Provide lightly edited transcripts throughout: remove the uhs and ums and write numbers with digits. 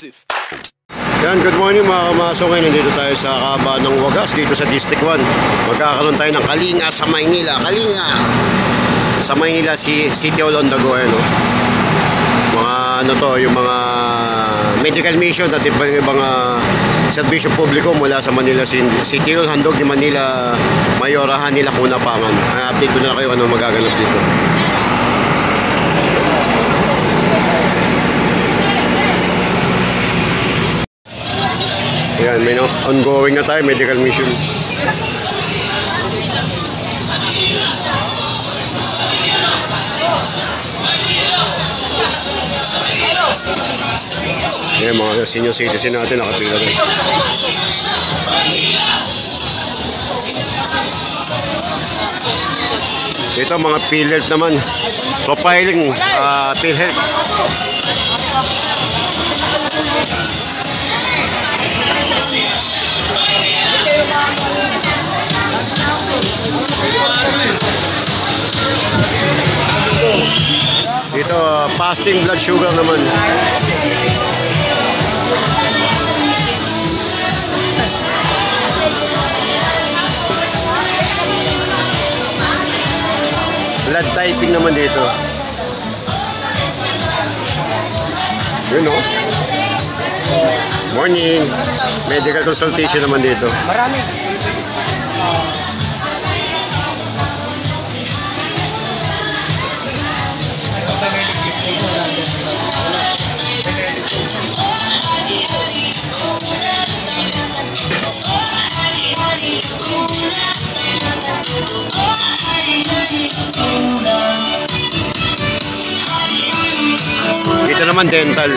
this. Yan, good morning mga kamasok. Nandito tayo sa Kaaba ng Wagas dito sa District 1. Magkakaroon tayo ng Kalinga sa Maynila. Kalinga sa Maynila, City Hall on the go. No? Mga ano to, yung mga medical mission at ibang serbisyo publiko mula sa Manila City Hall, handog ni Manila Mayorahan nila Kunapangan. Update ko na kayo ano magaganap dito. Ayan, may ongoing na tayo, medical mission. Ayan, mga senior citizen natin nakapila rin. Ito mga PhilHealth naman. Profiling, PhilHealth. Dito, fasting blood sugar naman. Blood typing naman dito. Yun o. Morning. Medical consultation naman dito. Marami. Dito naman dental.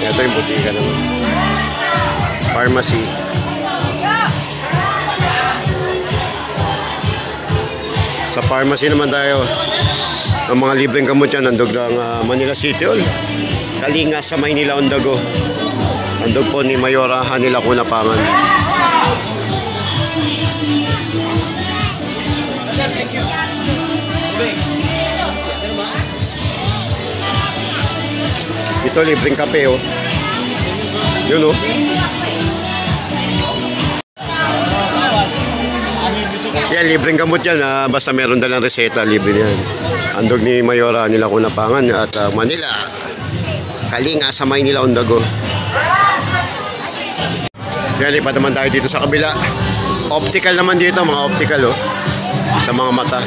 Ito yung butika naman. Pharmacy. Sa pharmacy naman tayo. Ang mga libreng gamot yan, nandog ng Manila City Hall. Kalinga sa Maynila on the go. Nandog po ni Mayorahan nila Kunapangan. Ito libreng kape oh. Yun oh. Yan, libreng gamot yan basta meron dalang reseta, libre yan. Andog ni Mayora nila Kunapangan at Manila Kalinga sa Maynila on the go. Yan, lipat naman tayo dito sa kabila. Optical naman dito, mga optical oh. Sa mga mata.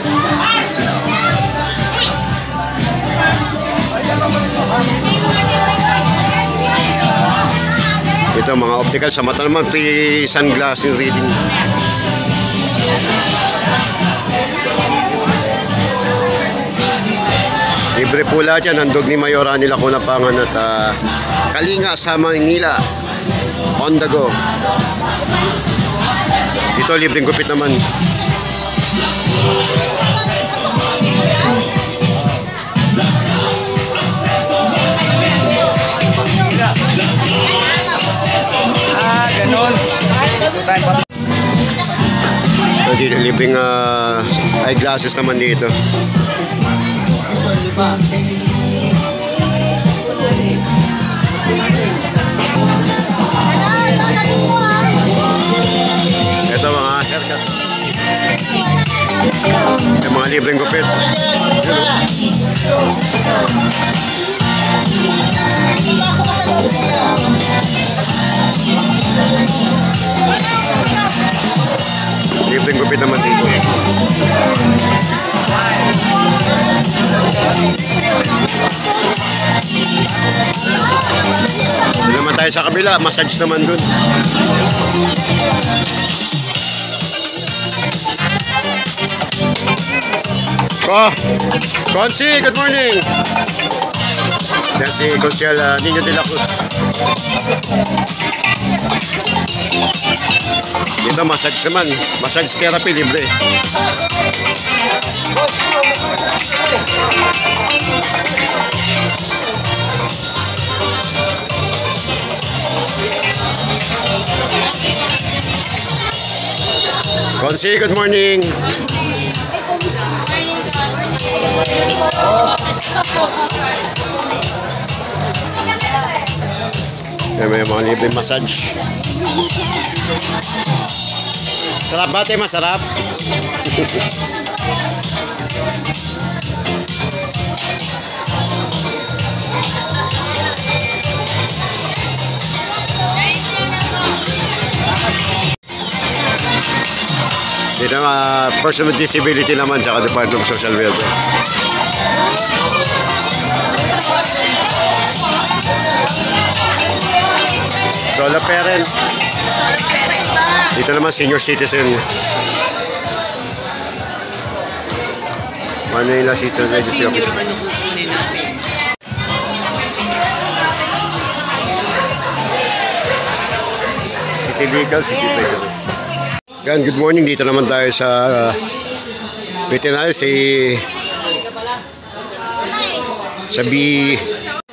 Ito mga optical sa mata naman, free sunglasses reading. Libre po lahat yan, handog ni Mayorahan nila Kunapangan at Kalinga sa Maynila on the go. Dito libreng gupit naman. Ganon. Dito libreng eyeglasses naman dito. Ito mga haircut. Yung mga libreng gupit. Libreng gupit naman dito. Dito naman tayo sa kabila, massage naman dun. Consi, good morning. Yan si Consiel Nino de la Cruz. Dito massage naman, massage therapy libre. Consi, good morning. May mga libreng massage. Sarap ba, te? Masarap? Dito nga, person with disability naman, tsaka Department of Social Welfare. Solo parent. Dito naman, senior citizen. Manila City Registry Office. City Legal, City Legal. Yan, good morning. Dito naman tayo sa veterinary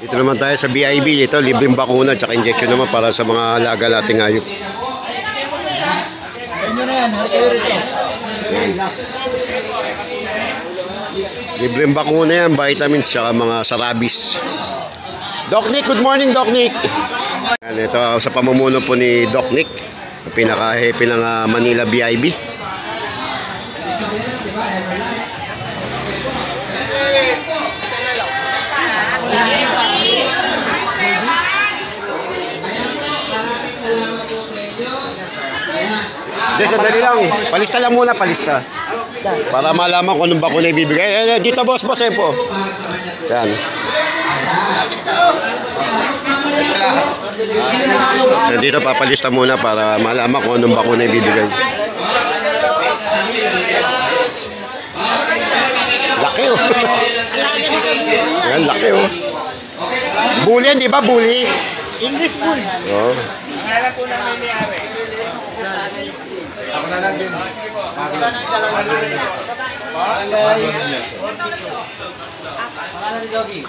dito naman tayo sa BIB. Ito, libreng bakuna at injection naman para sa mga alaga nating hayop. Libreng bakuna yan, vitamins at mga sarabis. Doc Nick, good morning Doc Nick. Yan, ito sa pamumuno po ni Doc Nick, pinaka-happy ng Manila BIB. Sandali lang. Palista lang muna, palista. Para malaman kung anong bakuna ibibigay. Dito boss, po. Yan. Dito papalista muna para malaman kung anong bakuna ibibigay. Laki oh. Yan, laki oh. Bully yan, di ba? Bully? English bull. Oh. Pangalan po namin ni Ari. Ako na lang din. Pangalan ni Doggy.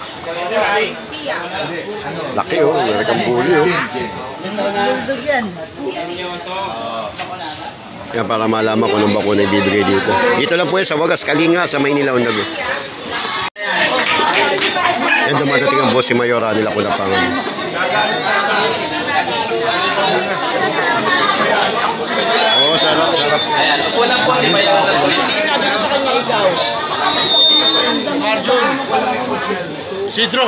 Laki oh, nagkang bully oh. Yan, para malaman kung anong bakuna ibibigay dito. Dito lang po yan sa Wagas, Kalinga, sa Maynila, Ondago. Yan, dumadating ang boss si Mayora nila Kulapangan. Oo, sarap. Wala po ang Mayora. Sabi ko sa kanya ikaw. Arjun. Sidro.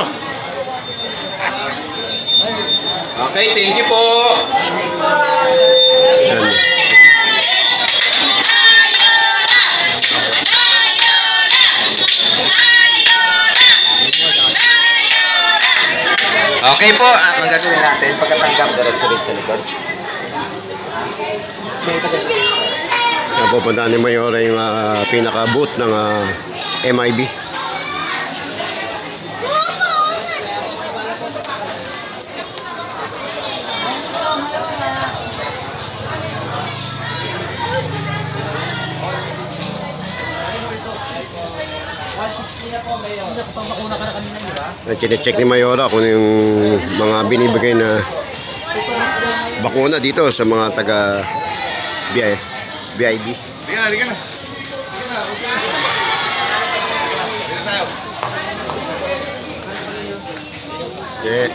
Okay, thank you po. Yan. Okay po, ang gagawin natin pagkatanggap diretso sa likod. Napupunta ni Mayora yung pinaka-boot ng MIB. Check ni Mayora kung yung mga binibigay na bakuna dito sa mga taga BIB. Liga na. Yeah.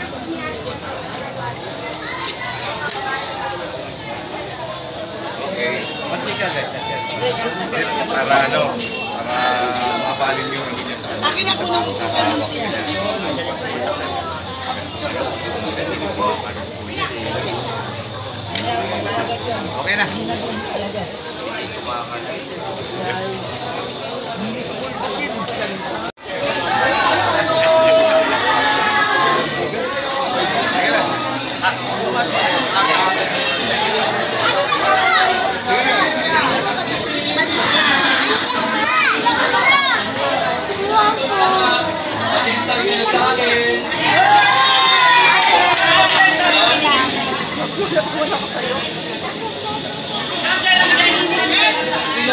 Okay. Para mabalin yung niya sa okay na.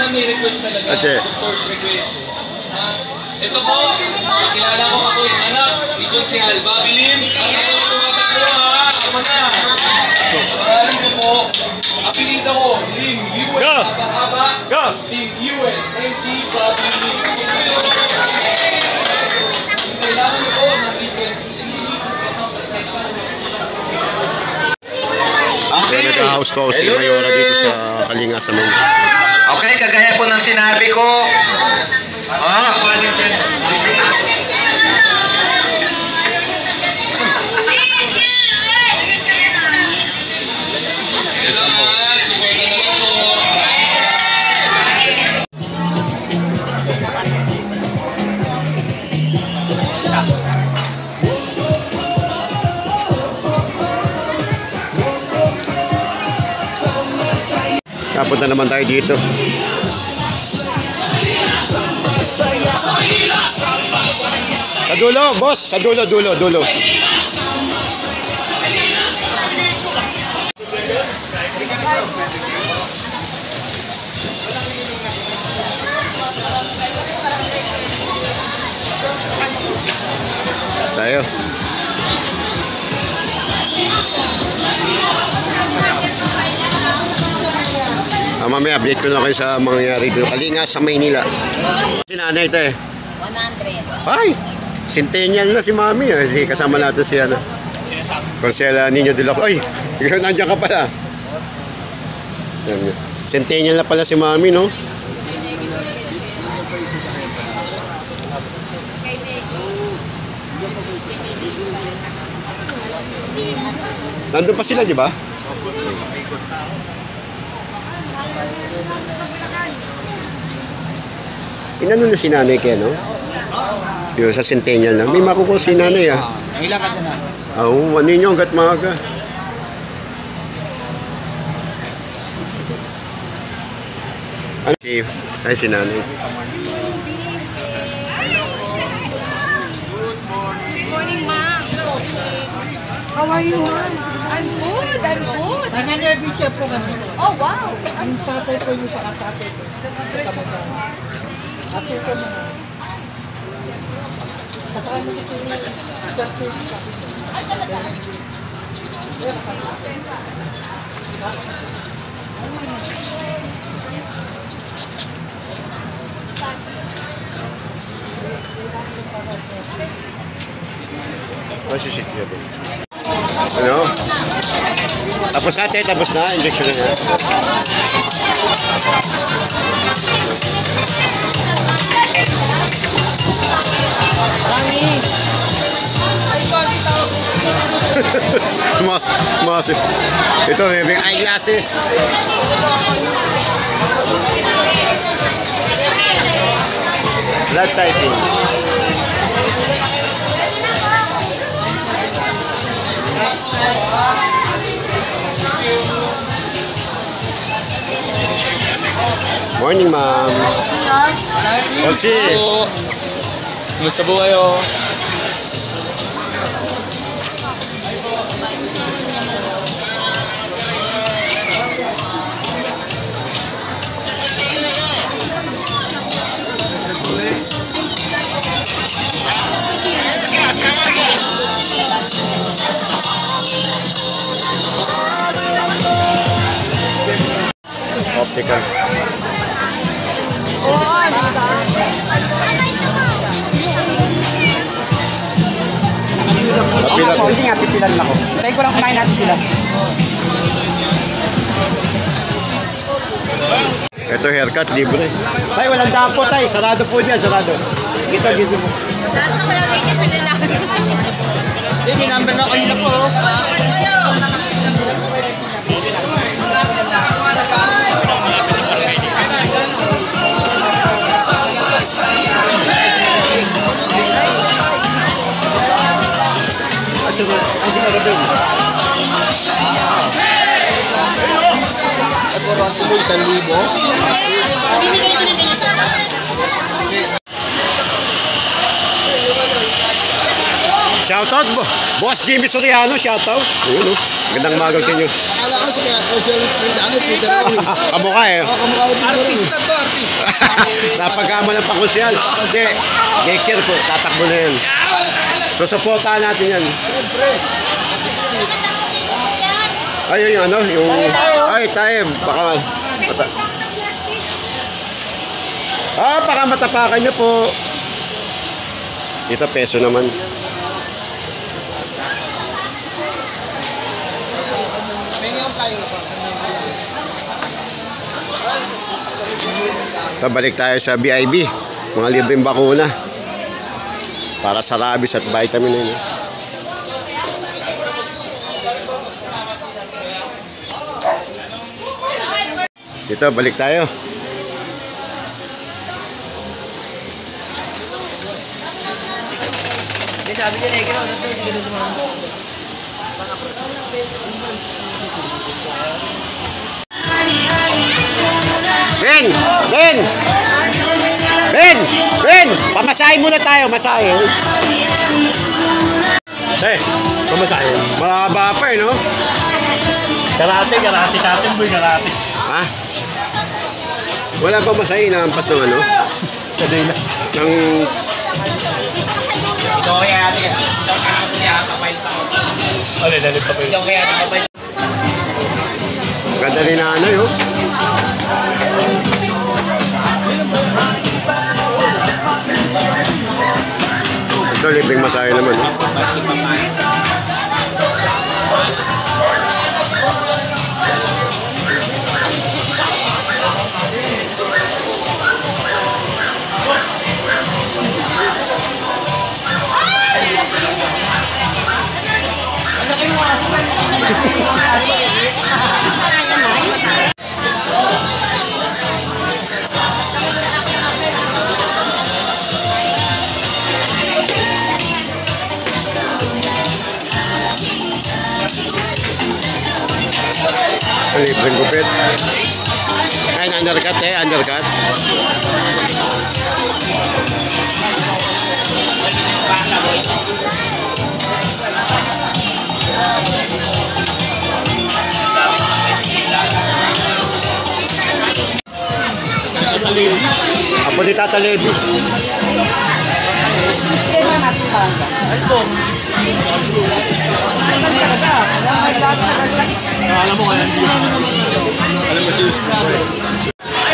May request talaga. Course request. Ito po, kilala ko ako yung anak. Ito si Alba Bilim. Ako tumatakbo ha. Ako na. Pangalan ko po. Apelida ko. Lim. UN. Haba. Lim. UN. MC. Bobby Lim. house to house si Mayora dito sa Kalinga sa Maynila. Okay, kagaya po ng sinabi ko. Napunta naman tayo dito. Sa dulo, boss. Sa dulo. Tayo. Mamaya update ko na kayo sa mangyayari dito. Kalinga sa Maynila. Si nanay ito eh. 100. Ay! Centennial na si mami. Kasi kasama natin si ano. Konsela Niño de la... Ay! Ikaw nandiyan ka pala. Centennial na pala si mami, no? Nandun pa sila, di ba? Inano na si nanay kaya, no? Yung sa Centennial na. May makukul si nanay, ah. Ilan ka na? Oo, ano nyo hanggat maaga. Ano si... Ay, si nanay. Morning, ma'am. How are you, ma'am? I'm good. Nanganebisya po kami. Oh, wow. Ang tatay ko yung pakatatay ko. Sa kamag-anak. At ito na. Kasama ko ito yung tatay ko. Masisik niya ba? Ano? Tapos natin, tapos na. Injection na yan. Massive. Ito, may eyeglasses. Blood typing. Morning, ma'am. Oxy. Kumusta po kayo? Optical. Kapilan. Hindi nga, pipilan ako. Tayo ko lang kumain natin sila. Ito haircut, libre. Tay, walang dapo, tay. Sarado po dyan, sarado. Dito po. Lahat na kaya rin yung pinilang. Hindi, number na kanila po. Ang sinagabi. Shoutout po. Boss Jimmy Soriano, shoutout. Ayun, oh. Gandang umaga sa inyo. Akala ko sa kaya kasi Peter Rawi. Kamukha eh. Kamukha ko Peter Rawi. Napagkama ng pangkonsyal. Kasi next year po, tatakbo na yan. So, supportahan natin yan. Ay, yung ano, yung... Ay, tayo. Baka matapakan niyo po. Dito, peso naman. May ngayon tayo. Ito, balik tayo sa BIB. Mga libreng bakuna. Para sa rabies at vitamin yun. Dito, balik tayo. Sabi niya, Negro, ano ito? Hindi ko naman. Ben! Ben! Ben! Ben! Pamasahe muna tayo, masahe. Pamasahe. Mahaba pa no? Karate sa atin, boy, karate. Ha? Wala pa masahe, inaampas ng ano? Saday na. Ng... Ito kaya natin. Ito kaya natin niya kapay pa. Dali pa Ito kaya natin kapay. Ganda rin na ano yun. Ito, libreng masahe naman. Libreng gupit. Ay, undercut undercut. Apo ni Tata Levi.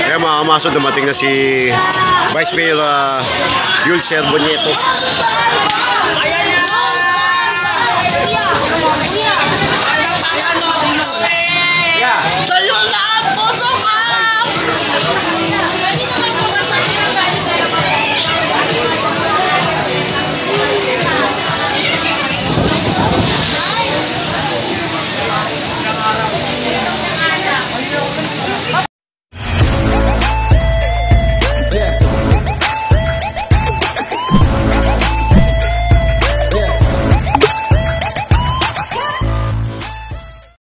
Kaya mga kamaso, dumating na si Vice Mayor Yulcer Bonyeto.